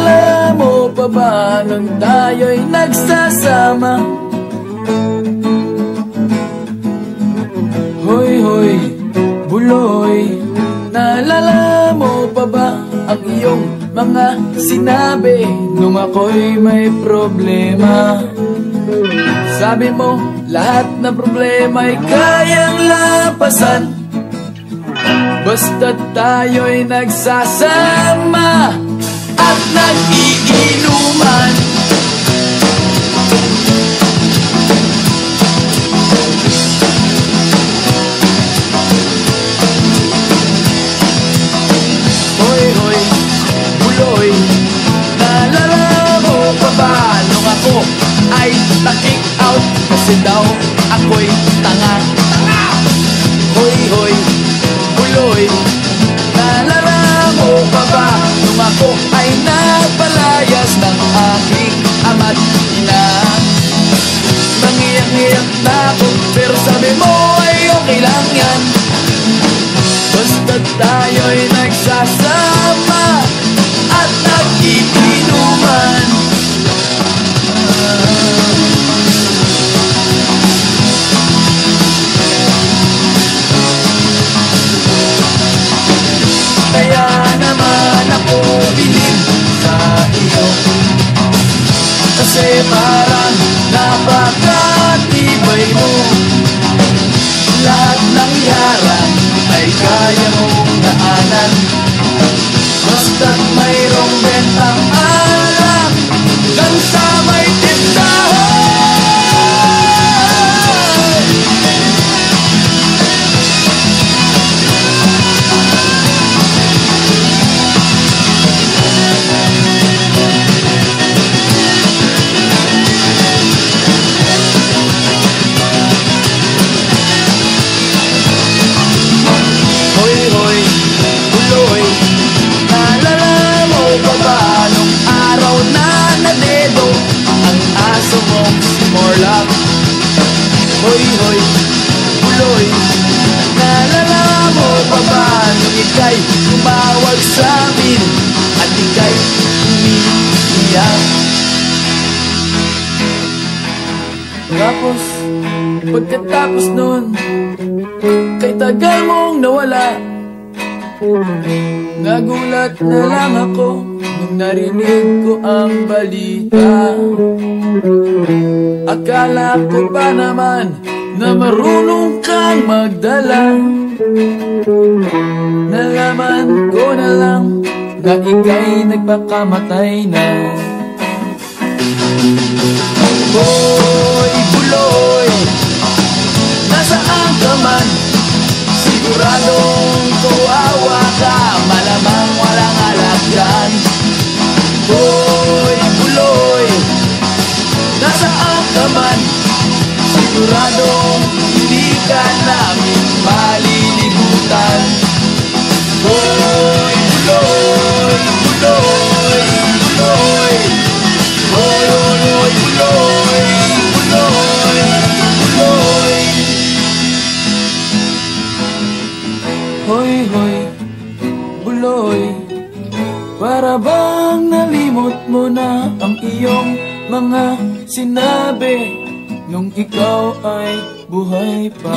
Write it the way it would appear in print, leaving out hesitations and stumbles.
Naalala mo pa ba nung tayo'y nagsasama? Hoy, hoy, buloy, naalala mo pa ba ang iyong mga sinabi nung ako'y may problema? Sabi mo, lahat ng problema'y kayang lapasan basta't tayo'y nagsasama at nag-iinuman. Hoy, hoy, buloy, naalala mo pa ba nung ako ay na-kick out kasi daw ako'y tanga? Hoy, hoy, buloy, naalala mo pa ba nung ako ay napalayas ng aking ama't ina? Nangiyak-ngiyak na ako pero sabi mo ay okay lang yan basta't tayo'y nagsasama at nag-iinuman. Kaya naman ako bilib sa iyo kasi parang napakatibay mo. Lahat ng harang ay kaya mong daanan basta't mayroong bentang alak dyan sa may tindahan. Hoy, hoy, buloy, naalala mo pa ba nung araw na nadedo ang aso mong si Morlock? Hoy, hoy, buloy, naalala mo pa ba nung ika'y tumawag sa amin at ika'y umiiyak? Tapos, pagkatapos nun, kay tagal mong nawala, nagulat na lang ako nung narinig ko ang balita. Akala ko pa naman na marunong kang magdala. Nalaman ko na lang na ika'y nagpakamatay na. Hoy, buloy, nasaan ka man? Siguradong kawawa ka, malamang walang alak dyan. Hoy, buloy, nasaan ka man? Siguradong hindi ka namin malilimutan. Hoy, buloy, buloy, buloy, hoy, hoy, buloy, buloy, buloy. Hoy, hoy, buloy, para bang nalimot mo na ang iyong mga sinabi nung ikaw ay buhay pa?